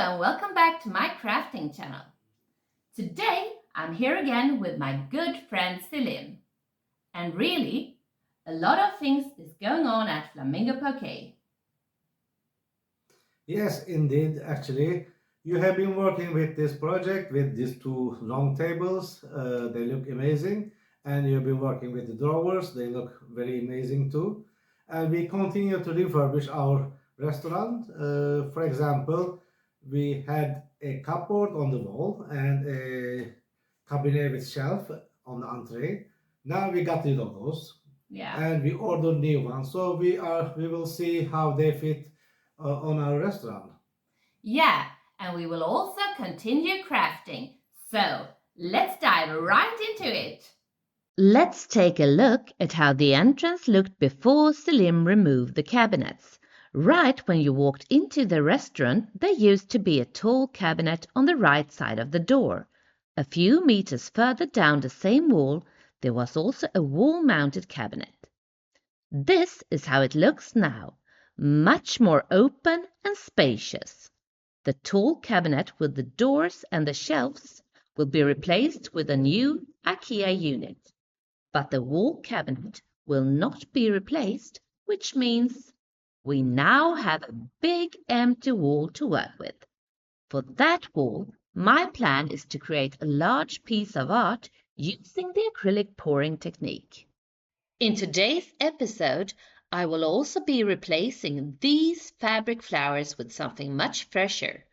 and welcome back to my crafting channel. Today I'm here again with my good friend Celine. And really, a lot of things is going on at Flamingo Poke. Yes, indeed. Actually, you have been working with this project with these two long tables. They look amazing. And you've been working with the drawers. They look very amazing too. And we continue to refurbish our restaurant. For example, we had a cupboard on the wall and a cabinet with shelf on the entree. Now we got rid of those Yeah. and we ordered new ones. So we will see how they fit on our restaurant. Yeah, and we will also continue crafting. So let's dive right into it. Let's take a look at how the entrance looked before Selim removed the cabinets. Right when you walked into the restaurant, there used to be a tall cabinet on the right side of the door. A few meters further down the same wall, there was also a wall-mounted cabinet. This is how it looks now, much more open and spacious. The tall cabinet with the doors and the shelves will be replaced with a new IKEA unit. But the wall cabinet will not be replaced, which means we now have a big empty wall to work with. For that wall, my plan is to create a large piece of art using the acrylic pouring technique. In today's episode, I will also be replacing these fabric flowers with something much fresher.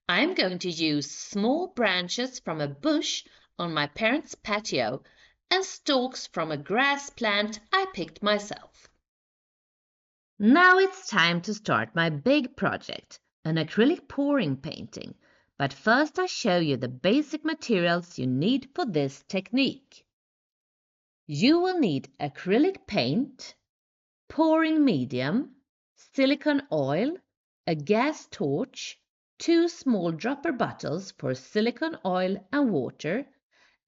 I'm going to use small branches from a bush on my parents' patio and stalks from a grass plant I picked myself. Now it's time to start my big project, an acrylic pouring painting. But first I show you the basic materials you need for this technique. You will need acrylic paint, pouring medium, silicone oil, a gas torch, 2 small dropper bottles for silicone oil and water,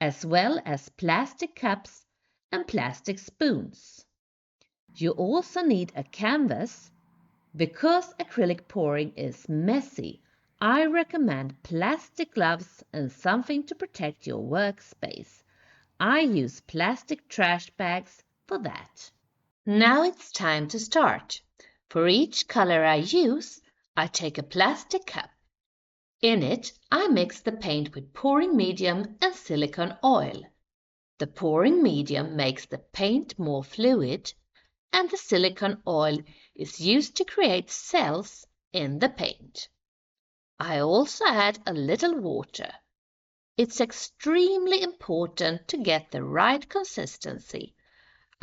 as well as plastic cups and plastic spoons. You also need a canvas. Because acrylic pouring is messy, I recommend plastic gloves and something to protect your workspace. I use plastic trash bags for that. Now it's time to start. For each color I use, I take a plastic cup. In it, I mix the paint with pouring medium and silicone oil. The pouring medium makes the paint more fluid, and the silicone oil is used to create cells in the paint. I also add a little water. It's extremely important to get the right consistency.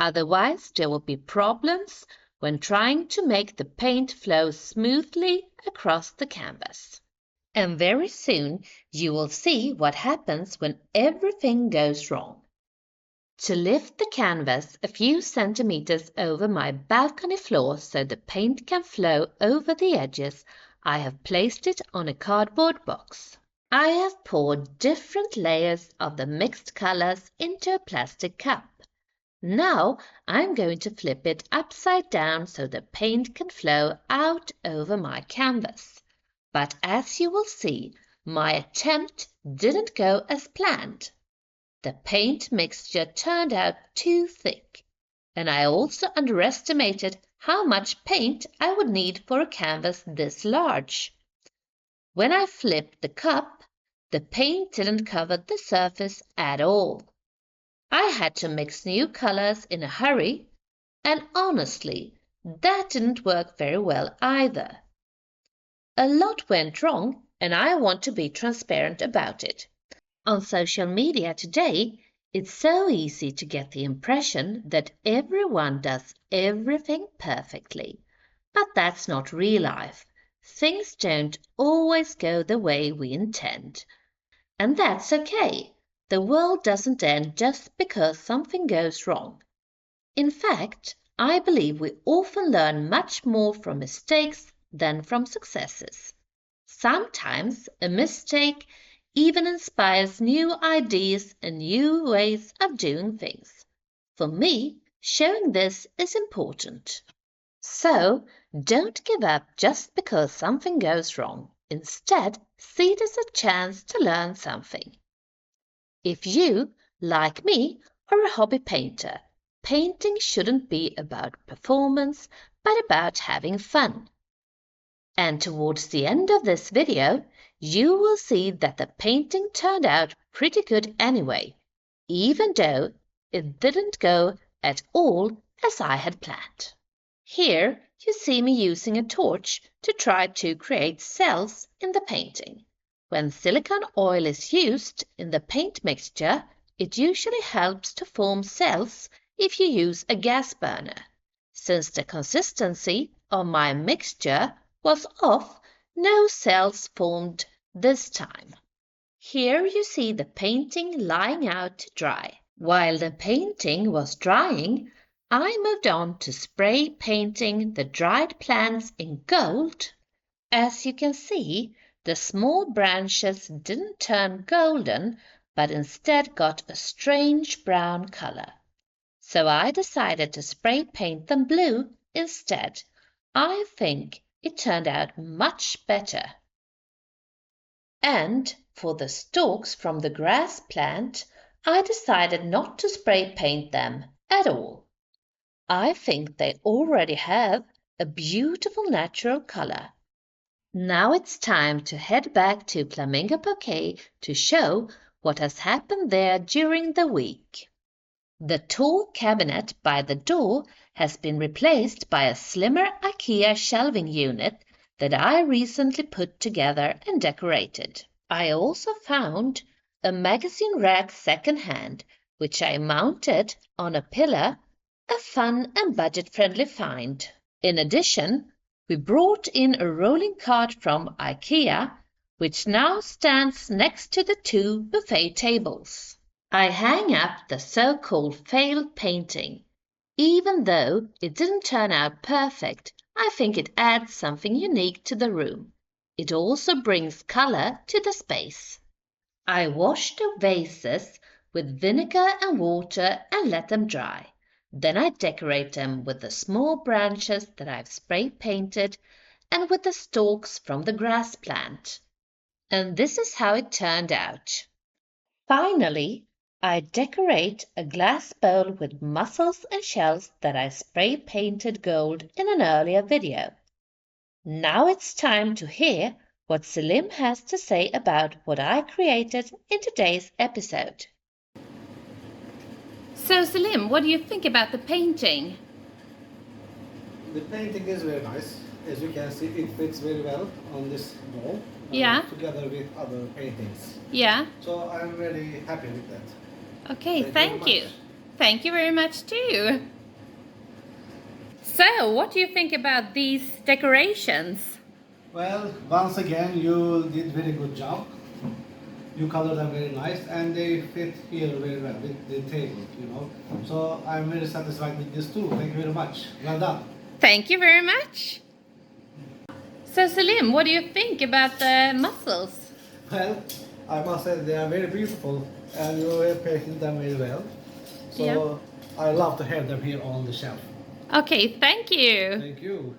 Otherwise, there will be problems when trying to make the paint flow smoothly across the canvas. And very soon you will see what happens when everything goes wrong. To lift the canvas a few centimeters over my balcony floor so the paint can flow over the edges, I have placed it on a cardboard box. I have poured different layers of the mixed colors into a plastic cup. Now I'm going to flip it upside down so the paint can flow out over my canvas. But as you will see, my attempt didn't go as planned. The paint mixture turned out too thick, and I also underestimated how much paint I would need for a canvas this large. When I flipped the cup, the paint didn't cover the surface at all. I had to mix new colors in a hurry, and honestly, that didn't work very well either. A lot went wrong, and I want to be transparent about it. On social media today, it's so easy to get the impression that everyone does everything perfectly. But that's not real life. Things don't always go the way we intend. And that's okay. The world doesn't end just because something goes wrong. In fact, I believe we often learn much more from mistakes than from successes. Sometimes a mistake even inspires new ideas and new ways of doing things. For me, showing this is important. So, don't give up just because something goes wrong. Instead, see it as a chance to learn something. If you, like me, are a hobby painter, painting shouldn't be about performance, but about having fun. And towards the end of this video, you will see that the painting turned out pretty good anyway, even though it didn't go at all as I had planned. Here you see me using a torch to try to create cells in the painting. When silicone oil is used in the paint mixture, it usually helps to form cells if you use a gas burner. Since the consistency of my mixture was off, no cells formed this time. Here you see the painting lying out to dry. While the painting was drying, I moved on to spray painting the dried plants in gold. As you can see, the small branches didn't turn golden, but instead got a strange brown color. So I decided to spray paint them blue instead. I think it turned out much better. And for the stalks from the grass plant, I decided not to spray paint them at all. I think they already have a beautiful natural color. Now it's time to head back to Flamingo Bouquet to show what has happened there during the week. The tall cabinet by the door has been replaced by a slimmer IKEA shelving unit that I recently put together and decorated. I also found a magazine rack second-hand, which I mounted on a pillar, a fun and budget-friendly find. In addition, we brought in a rolling cart from IKEA, which now stands next to the two buffet tables. I hang up the so-called failed painting. Even though it didn't turn out perfect, I think it adds something unique to the room. It also brings color to the space. I washed the vases with vinegar and water and let them dry. Then I decorate them with the small branches that I've spray painted and with the stalks from the grass plant. And this is how it turned out. Finally, I decorate a glass bowl with mussels and shells that I spray painted gold in an earlier video. Now it's time to hear what Selim has to say about what I created in today's episode. So Selim, what do you think about the painting? The painting is very nice. As you can see, it fits very well on this wall. Yeah. Together with other paintings. Yeah. So I'm very happy with that. Okay, Thank you very much. Thank you very much too. So, what do you think about these decorations? Well, once again, you did very good job. You colored them very nice, and they fit here very well with the table, you know. So I'm very satisfied with this too. Thank you very much. Well done. Thank you very much. So Selim, what do you think about the mussels? Well, I must say they are very beautiful, and you have painted them very well. So Yeah. I love to have them here on the shelf. Okay, thank you. Thank you.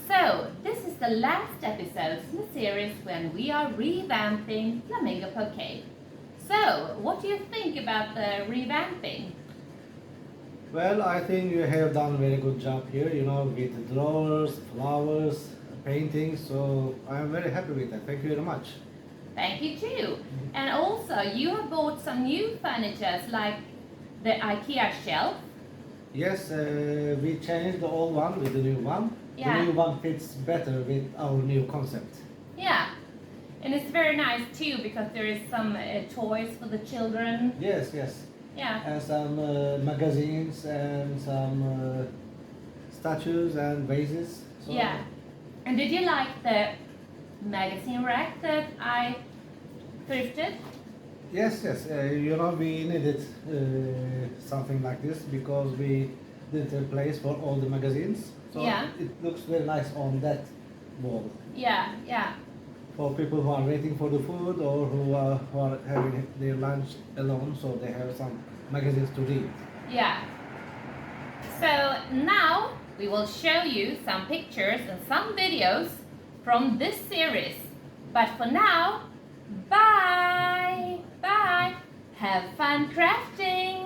So, this is the last episode in the series when we are revamping Flamingo Bouquet. So, what do you think about the revamping? Well, I think you have done a very good job here, you know, with the drawers, flowers, paintings. So I'm very happy with that. Thank you very much. Thank you too. And also, you have bought some new furniture like the IKEA shelf. Yes, we changed the old one with the new one. Yeah. The new one fits better with our new concept. Yeah. And it's very nice too because there is some toys for the children. Yes, yes. Yeah. And some magazines and some statues and vases. So Yeah. And did you like the magazine rack that I thrifted? Yes, yes. You know, we needed something like this because we didn't have a place for all the magazines. So Yeah. it looks very nice on that wall. Yeah, yeah. For people who are waiting for the food or who are having their lunch alone, so they have some magazines to read. Yeah. So now we will show you some pictures and some videos from this series But for now, bye! Bye! Have fun crafting!